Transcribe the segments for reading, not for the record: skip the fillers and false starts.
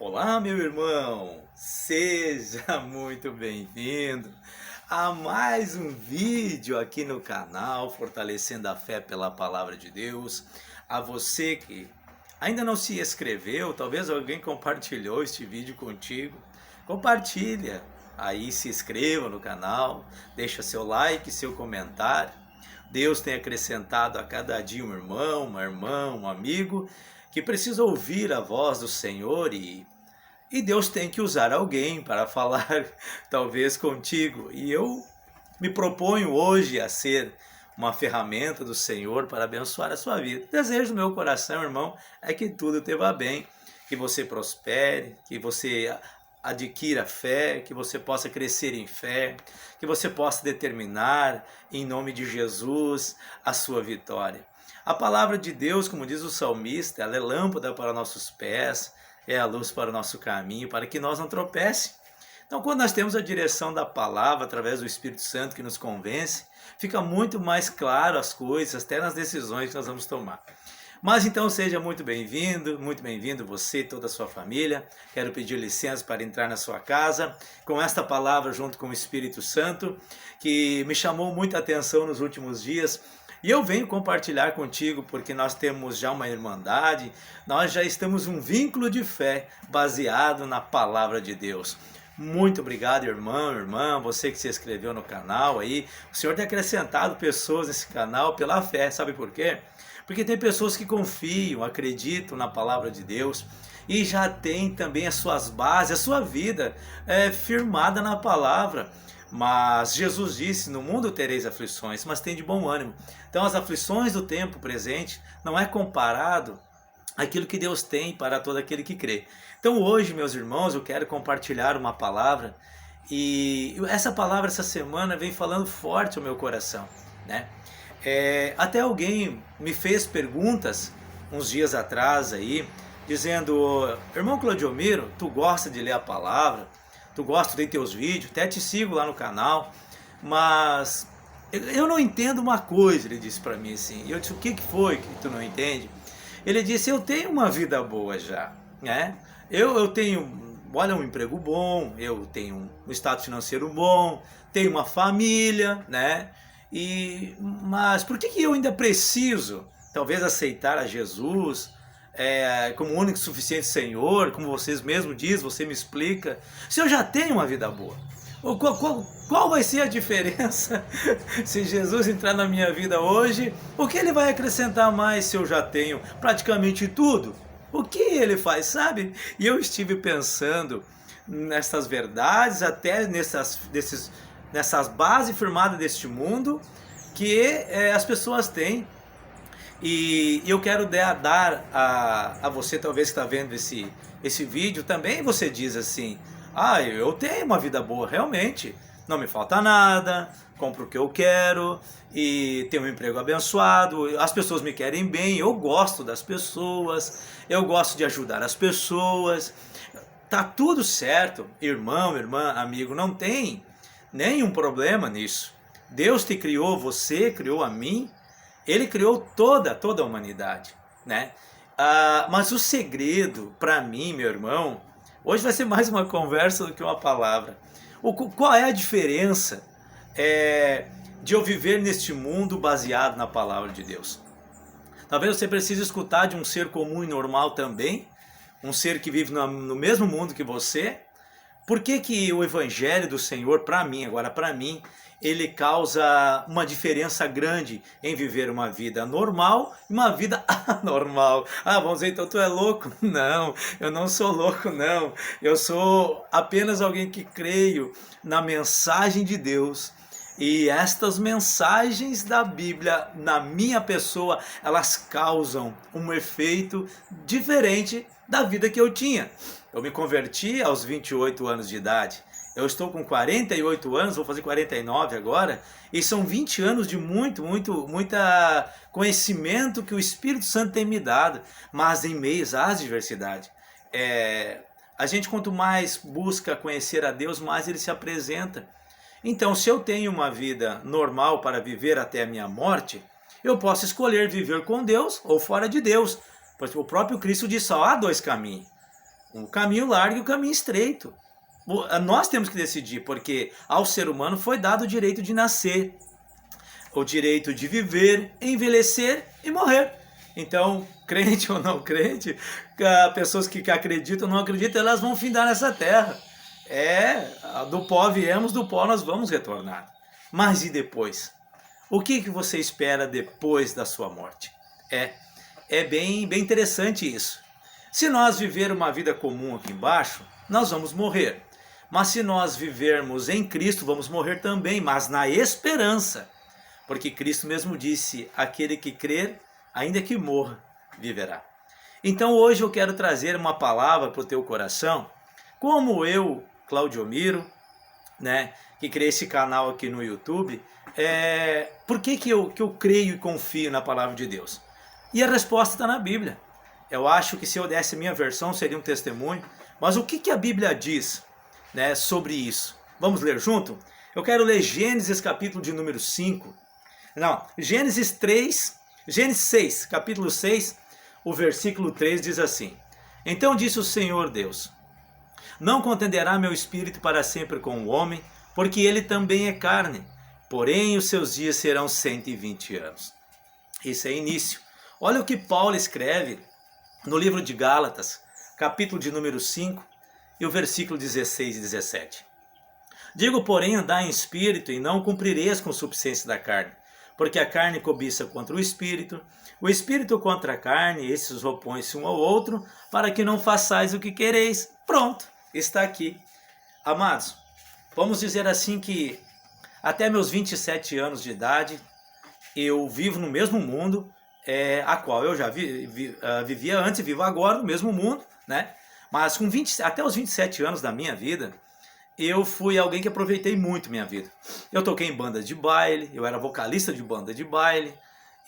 Olá, meu irmão, seja muito bem-vindo a mais um vídeo aqui no canal Fortalecendo a Fé pela Palavra de Deus. A você que ainda não se inscreveu, talvez alguém compartilhou este vídeo contigo, compartilha aí, se inscreva no canal, deixa seu like, seu comentário. Deus tem acrescentado a cada dia um irmão, uma irmã, um amigo que precisa ouvir a voz do Senhor e Deus tem que usar alguém para falar talvez contigo. E eu me proponho hoje a ser uma ferramenta do Senhor para abençoar a sua vida. Desejo do meu coração, irmão, é que tudo te vá bem, que você prospere, que você adquira fé, que você possa crescer em fé, que você possa determinar, em nome de Jesus, a sua vitória. A palavra de Deus, como diz o salmista, ela é lâmpada para nossos pés, é a luz para o nosso caminho, para que nós não tropece. Então, quando nós temos a direção da palavra, através do Espírito Santo que nos convence, fica muito mais claro as coisas, até nas decisões que nós vamos tomar. Mas então seja muito bem-vindo você e toda a sua família. Quero pedir licença para entrar na sua casa com esta palavra junto com o Espírito Santo, que me chamou muita atenção nos últimos dias. E eu venho compartilhar contigo porque nós temos já uma irmandade, nós já estamos um vínculo de fé baseado na palavra de Deus. Muito obrigado, irmão, irmã, você que se inscreveu no canal aí. O Senhor tem acrescentado pessoas nesse canal pela fé, sabe por quê? Porque tem pessoas que confiam, acreditam na palavra de Deus e já tem também as suas bases, a sua vida firmada na palavra. Mas Jesus disse, no mundo tereis aflições, mas tem de bom ânimo. Então as aflições do tempo presente não é comparado àquilo que Deus tem para todo aquele que crê. Então hoje, meus irmãos, eu quero compartilhar uma palavra. E essa palavra, essa semana, vem falando forte ao meu coração, né? Até alguém me fez perguntas uns dias atrás aí, dizendo: irmão Claudiomiro, tu gosta de ler a palavra? Tu gosta de teus vídeos, até te sigo lá no canal, mas eu não entendo uma coisa, ele disse para mim assim. E eu disse: o que foi que tu não entende? Ele disse: eu tenho uma vida boa já, né? Eu tenho, olha, um emprego bom, eu tenho um estado financeiro bom, tenho uma família, né? Mas por que eu ainda preciso, talvez, aceitar a Jesus como o único e suficiente Senhor, como vocês mesmos dizem, você me explica, se eu já tenho uma vida boa? Qual vai ser a diferença se Jesus entrar na minha vida hoje? O que ele vai acrescentar mais se eu já tenho praticamente tudo? O que ele faz, sabe? E eu estive pensando nessas verdades, até nessas bases firmadas deste mundo que as pessoas têm. E eu quero dar a você, talvez, que está vendo esse vídeo, também você diz assim: ah, eu tenho uma vida boa, realmente, não me falta nada, compro o que eu quero, e tenho um emprego abençoado, as pessoas me querem bem, eu gosto das pessoas, eu gosto de ajudar as pessoas, tá tudo certo, irmão, irmã, amigo, não tem nenhum problema nisso. Deus te criou, você criou a mim, ele criou toda a humanidade, né? Mas o segredo para mim, meu irmão, hoje vai ser mais uma conversa do que uma palavra. Qual é a diferença de eu viver neste mundo baseado na palavra de Deus? Talvez você precise escutar de um ser comum e normal também, um ser que vive no mesmo mundo que você. Por que o evangelho do Senhor, para mim, ele causa uma diferença grande em viver uma vida normal e uma vida anormal? Ah, vamos dizer, então tu é louco? Não, eu não sou louco, não. Eu sou apenas alguém que creio na mensagem de Deus. E estas mensagens da Bíblia, na minha pessoa, elas causam um efeito diferente da vida que eu tinha. Eu me converti aos 28 anos de idade. Eu estou com 48 anos, vou fazer 49 agora, e são 20 anos de muito conhecimento que o Espírito Santo tem me dado, mas em meio às adversidades. A gente, quanto mais busca conhecer a Deus, mais ele se apresenta. Então, se eu tenho uma vida normal para viver até a minha morte, eu posso escolher viver com Deus ou fora de Deus. Porque o próprio Cristo disse: só há dois caminhos. o caminho largo e o caminho estreito. Nós temos que decidir, porque ao ser humano foi dado o direito de nascer, o direito de viver, envelhecer e morrer. Então, crente ou não crente, pessoas que acreditam ou não acreditam, elas vão findar nessa terra. Do pó viemos, do pó nós vamos retornar. Mas e depois? O que você espera depois da sua morte? É bem interessante isso. Se nós viver uma vida comum aqui embaixo, nós vamos morrer. Mas se nós vivermos em Cristo, vamos morrer também, mas na esperança. Porque Cristo mesmo disse, aquele que crer, ainda que morra, viverá. Então hoje eu quero trazer uma palavra para o teu coração, como eu, Claudio Miro, né, que criei esse canal aqui no YouTube, por que eu creio e confio na palavra de Deus? E a resposta está na Bíblia. Eu acho que se eu desse a minha versão seria um testemunho, mas o que a Bíblia diz, né, sobre isso? Vamos ler junto? Eu quero ler Gênesis capítulo de número 5. Não, Gênesis 6, capítulo 6, o versículo 3 diz assim: Então disse o Senhor Deus, não contenderá meu espírito para sempre com o homem, porque ele também é carne, porém os seus dias serão 120 anos. Isso é início. Olha o que Paulo escreve no livro de Gálatas, capítulo de número 5, e o versículo 16 e 17. Digo, porém, andai em espírito, e não cumprireis com a subsistência da carne, porque a carne cobiça contra o espírito contra a carne, esses opõem-se um ao outro, para que não façais o que quereis. Pronto, está aqui. Amados, vamos dizer assim que até meus 27 anos de idade, eu vivo no mesmo mundo, a qual eu já vivia antes e vivo agora no mesmo mundo, né? Mas até os 27 anos da minha vida, eu fui alguém que aproveitei muito minha vida. Eu toquei em bandas de baile, eu era vocalista de banda de baile,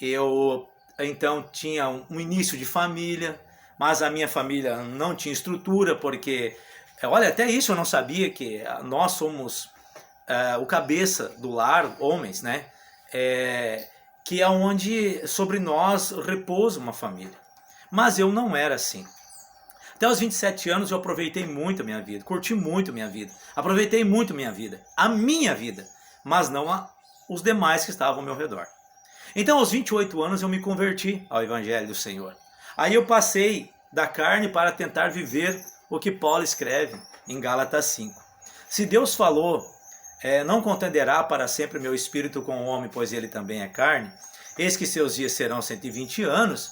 eu então tinha um início de família, mas a minha família não tinha estrutura, porque, olha, até isso eu não sabia, que nós somos o cabeça do lar, homens, né? Que é onde sobre nós repousa uma família. Mas eu não era assim. Até os 27 anos eu aproveitei muito a minha vida, curti muito a minha vida, aproveitei muito a minha vida, mas não os demais que estavam ao meu redor. Então aos 28 anos eu me converti ao Evangelho do Senhor. Aí eu passei da carne para tentar viver o que Paulo escreve em Gálatas 5. Se Deus falou, não contenderá para sempre meu espírito com o homem, pois ele também é carne, eis que seus dias serão 120 anos,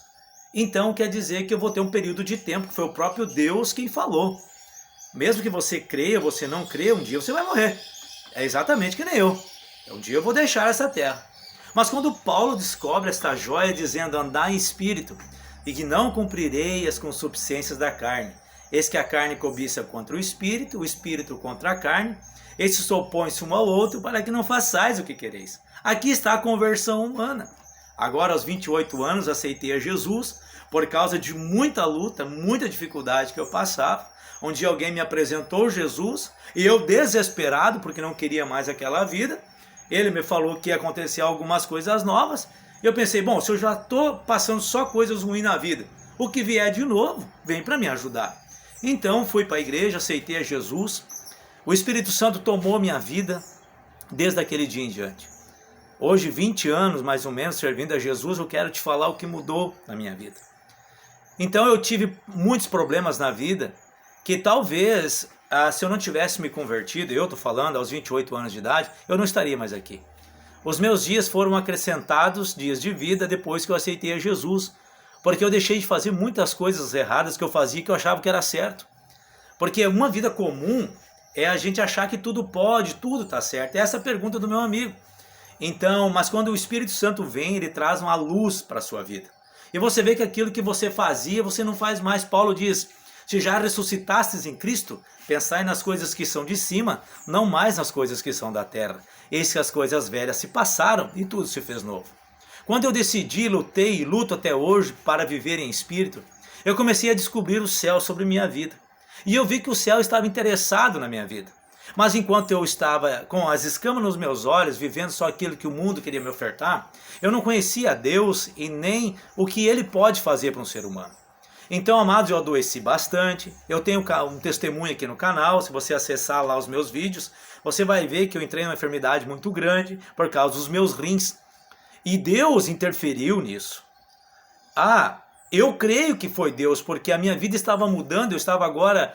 então quer dizer que eu vou ter um período de tempo, que foi o próprio Deus quem falou. Mesmo que você creia, você não creia, um dia você vai morrer. É exatamente que nem eu. Um dia eu vou deixar essa terra. Mas quando Paulo descobre esta joia dizendo andar em espírito, e que não cumprirei as consubstâncias da carne, eis que a carne cobiça contra o espírito contra a carne, estes se opõem-se um ao outro para que não façais o que quereis. Aqui está a conversão humana. Agora aos 28 anos aceitei a Jesus, por causa de muita luta, muita dificuldade que eu passava. Um dia alguém me apresentou Jesus, e eu desesperado, porque não queria mais aquela vida, ele me falou que ia acontecer algumas coisas novas, e eu pensei, bom, se eu já estou passando só coisas ruins na vida, o que vier de novo, vem para me ajudar. Então fui para a igreja, aceitei a Jesus, o Espírito Santo tomou minha vida desde aquele dia em diante. Hoje, 20 anos mais ou menos servindo a Jesus, eu quero te falar o que mudou na minha vida. Então eu tive muitos problemas na vida, que talvez, se eu não tivesse me convertido, eu estou falando aos 28 anos de idade, eu não estaria mais aqui. Os meus dias foram acrescentados, dias de vida, depois que eu aceitei a Jesus, porque eu deixei de fazer muitas coisas erradas que eu fazia, que eu achava que era certo. Porque uma vida comum é a gente achar que tudo pode, tudo está certo. Essa é a pergunta do meu amigo. Então, mas quando o Espírito Santo vem, ele traz uma luz para a sua vida. E você vê que aquilo que você fazia, você não faz mais. Paulo diz, se já ressuscitastes em Cristo, pensai nas coisas que são de cima, não mais nas coisas que são da terra. Eis que as coisas velhas se passaram e tudo se fez novo. Quando eu decidi, lutei e luto até hoje para viver em espírito, eu comecei a descobrir o céu sobre minha vida. E eu vi que o céu estava interessado na minha vida. Mas enquanto eu estava com as escamas nos meus olhos, vivendo só aquilo que o mundo queria me ofertar, eu não conhecia Deus e nem o que Ele pode fazer para um ser humano. Então, amados, eu adoeci bastante. Eu tenho um testemunho aqui no canal. Se você acessar lá os meus vídeos, você vai ver que eu entrei numa enfermidade muito grande por causa dos meus rins. E Deus interferiu nisso. Eu creio que foi Deus, porque a minha vida estava mudando. Eu estava agora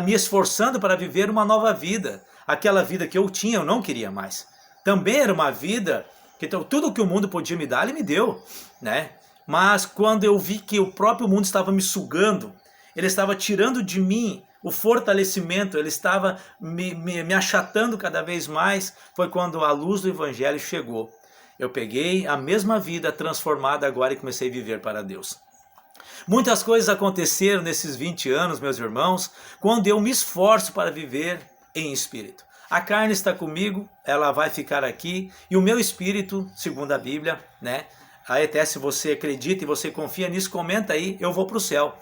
me esforçando para viver uma nova vida. Aquela vida que eu tinha, eu não queria mais. Também era uma vida que tudo que o mundo podia me dar, ele me deu, né? Mas quando eu vi que o próprio mundo estava me sugando, ele estava tirando de mim o fortalecimento, ele estava me achatando cada vez mais, foi quando a luz do Evangelho chegou. Eu peguei a mesma vida transformada agora e comecei a viver para Deus. Muitas coisas aconteceram nesses 20 anos, meus irmãos, quando eu me esforço para viver em espírito. A carne está comigo, ela vai ficar aqui, e o meu espírito, segundo a Bíblia, né? Aí até se você acredita e você confia nisso, comenta aí, eu vou para o céu.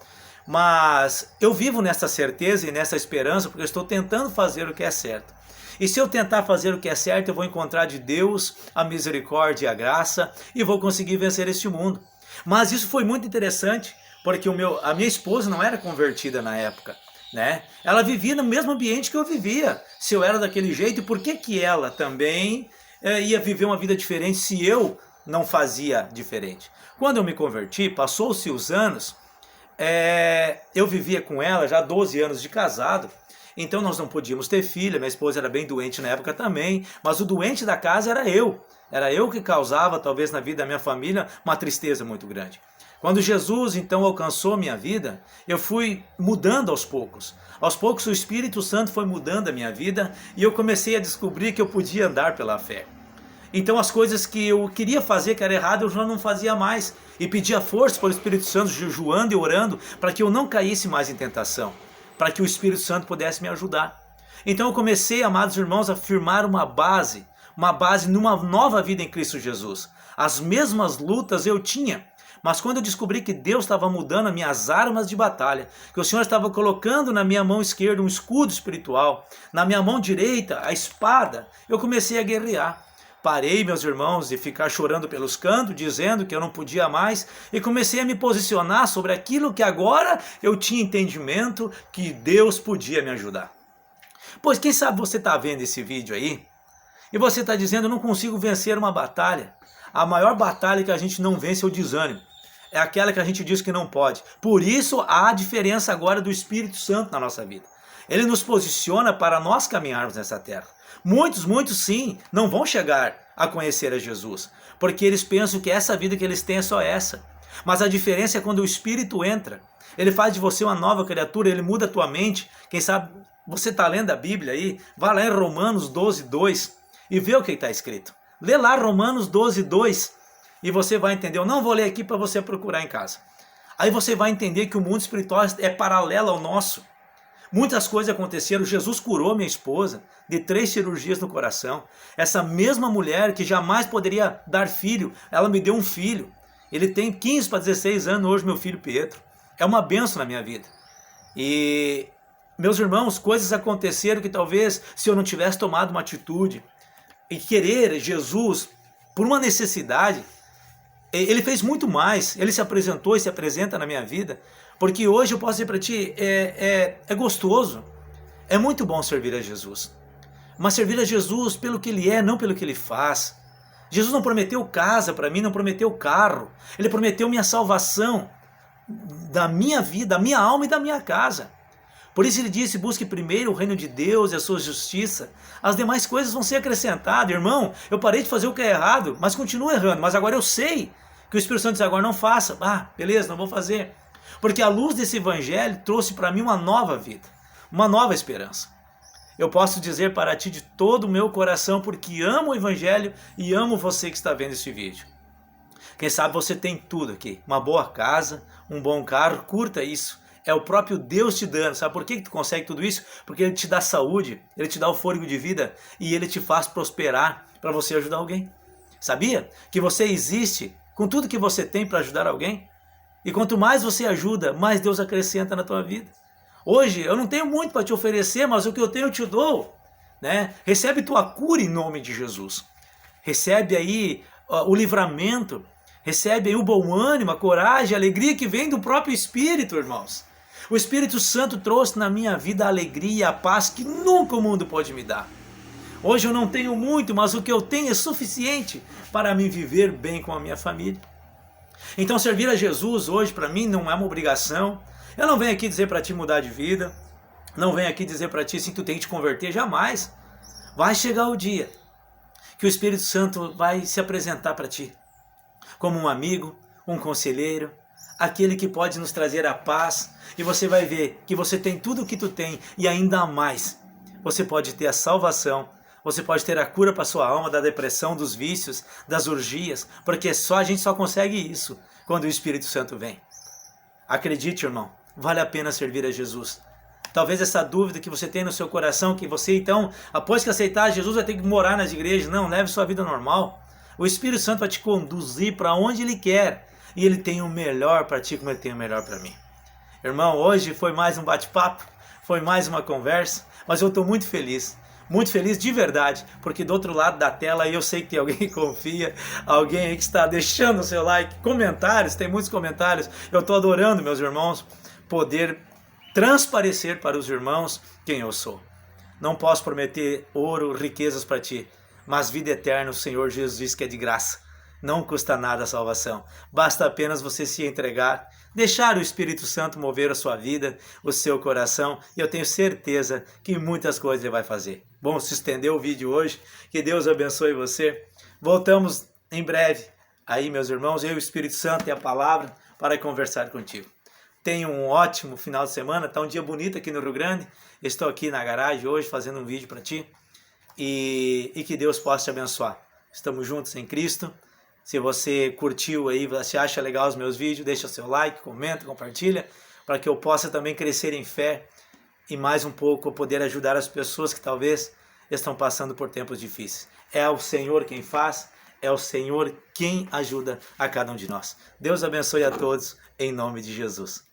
Mas eu vivo nessa certeza e nessa esperança, porque eu estou tentando fazer o que é certo. E se eu tentar fazer o que é certo, eu vou encontrar de Deus a misericórdia e a graça, e vou conseguir vencer este mundo. Mas isso foi muito interessante, porque a minha esposa não era convertida na época, né? Ela vivia no mesmo ambiente que eu vivia. Se eu era daquele jeito, por que ela também ia viver uma vida diferente se eu não fazia diferente? Quando eu me converti, passou-se os anos, eu vivia com ela já 12 anos de casado, então nós não podíamos ter filha. Minha esposa era bem doente na época também, mas o doente da casa era eu. Era eu que causava, talvez na vida da minha família, uma tristeza muito grande. Quando Jesus então alcançou minha vida, eu fui mudando aos poucos. Aos poucos o Espírito Santo foi mudando a minha vida e eu comecei a descobrir que eu podia andar pela fé. Então as coisas que eu queria fazer que era errado, eu já não fazia mais. E pedia força para o Espírito Santo, jejuando e orando, para que eu não caísse mais em tentação. Para que o Espírito Santo pudesse me ajudar. Então eu comecei, amados irmãos, a firmar uma base numa nova vida em Cristo Jesus. As mesmas lutas eu tinha. Mas quando eu descobri que Deus estava mudando as minhas armas de batalha, que o Senhor estava colocando na minha mão esquerda um escudo espiritual, na minha mão direita a espada, eu comecei a guerrear. Parei, meus irmãos, de ficar chorando pelos cantos, dizendo que eu não podia mais, e comecei a me posicionar sobre aquilo que agora eu tinha entendimento que Deus podia me ajudar. Pois quem sabe você está vendo esse vídeo aí, e você está dizendo, eu não consigo vencer uma batalha. A maior batalha que a gente não vence é o desânimo. É aquela que a gente diz que não pode. Por isso há a diferença agora do Espírito Santo na nossa vida. Ele nos posiciona para nós caminharmos nessa terra. Muitos sim, não vão chegar a conhecer a Jesus, porque eles pensam que essa vida que eles têm é só essa. Mas a diferença é quando o Espírito entra. Ele faz de você uma nova criatura, ele muda a tua mente. Quem sabe você está lendo a Bíblia aí, vai lá em Romanos 12:2 e vê o que está escrito. Lê lá Romanos 12:2 e você vai entender. Eu não vou ler aqui para você procurar em casa. Aí você vai entender que o mundo espiritual é paralelo ao nosso. Muitas coisas aconteceram. Jesus curou minha esposa de 3 cirurgias no coração. Essa mesma mulher que jamais poderia dar filho, ela me deu um filho. Ele tem 15 para 16 anos hoje, meu filho Pedro. É uma bênção na minha vida. E, meus irmãos, coisas aconteceram que talvez se eu não tivesse tomado uma atitude e querer Jesus por uma necessidade, ele fez muito mais. Ele se apresentou e se apresenta na minha vida, porque hoje eu posso dizer para ti, é gostoso, é muito bom servir a Jesus, mas servir a Jesus pelo que ele é, não pelo que ele faz. Jesus não prometeu casa para mim, não prometeu carro, ele prometeu minha salvação da minha vida, da minha alma e da minha casa. Por isso ele disse, busque primeiro o reino de Deus e a sua justiça, as demais coisas vão ser acrescentadas. Irmão, eu parei de fazer o que é errado, mas continuo errando, mas agora eu sei que o Espírito Santo diz, agora não faça. Beleza, não vou fazer. Porque a luz desse evangelho trouxe para mim uma nova vida, uma nova esperança. Eu posso dizer para ti de todo o meu coração, porque amo o evangelho e amo você que está vendo esse vídeo. Quem sabe você tem tudo aqui, uma boa casa, um bom carro, curta isso. É o próprio Deus te dando. Sabe por que tu consegue tudo isso? Porque Ele te dá saúde, Ele te dá o fôlego de vida e Ele te faz prosperar para você ajudar alguém. Sabia que você existe com tudo que você tem para ajudar alguém? E quanto mais você ajuda, mais Deus acrescenta na tua vida. Hoje eu não tenho muito para te oferecer, mas o que eu tenho eu te dou, né? Recebe tua cura em nome de Jesus. Recebe aí o livramento. Recebe aí o bom ânimo, a coragem, a alegria que vem do próprio Espírito, irmãos. O Espírito Santo trouxe na minha vida a alegria e a paz que nunca o mundo pode me dar. Hoje eu não tenho muito, mas o que eu tenho é suficiente para me viver bem com a minha família. Então servir a Jesus hoje para mim não é uma obrigação. Eu não venho aqui dizer para ti mudar de vida. Não venho aqui dizer para ti se tu tem que te converter, jamais. Vai chegar o dia que o Espírito Santo vai se apresentar para ti como um amigo, um conselheiro, aquele que pode nos trazer a paz, e você vai ver que você tem tudo o que tu tem e ainda mais. Você pode ter a salvação, você pode ter a cura para a sua alma da depressão, dos vícios, das orgias, porque a gente só consegue isso quando o Espírito Santo vem. Acredite, irmão, vale a pena servir a Jesus. Talvez essa dúvida que você tem no seu coração, que você então, após que aceitar Jesus, vai ter que morar nas igrejas. Não, leve sua vida normal. O Espírito Santo vai te conduzir para onde Ele quer. E Ele tem o melhor para ti, como Ele tem o melhor para mim. Irmão, hoje foi mais um bate-papo, foi mais uma conversa, mas eu estou muito feliz de verdade, porque do outro lado da tela eu sei que tem alguém que confia, alguém aí que está deixando o seu like, comentários, tem muitos comentários. Eu estou adorando, meus irmãos, poder transparecer para os irmãos quem eu sou. Não posso prometer ouro, riquezas para ti, mas vida eterna o Senhor Jesus diz que é de graça. Não custa nada a salvação, basta apenas você se entregar, deixar o Espírito Santo mover a sua vida, o seu coração, e eu tenho certeza que muitas coisas Ele vai fazer. Bom, se estendeu o vídeo hoje, que Deus abençoe você. Voltamos em breve, aí meus irmãos, eu e o Espírito Santo e a palavra para conversar contigo. Tenha um ótimo final de semana, está um dia bonito aqui no Rio Grande, estou aqui na garagem hoje fazendo um vídeo para ti, e que Deus possa te abençoar. Estamos juntos em Cristo. Se você curtiu aí, você acha legal os meus vídeos, deixa seu like, comenta, compartilha, para que eu possa também crescer em fé e mais um pouco poder ajudar as pessoas que talvez estão passando por tempos difíceis. É o Senhor quem faz, é o Senhor quem ajuda a cada um de nós. Deus abençoe a todos, em nome de Jesus.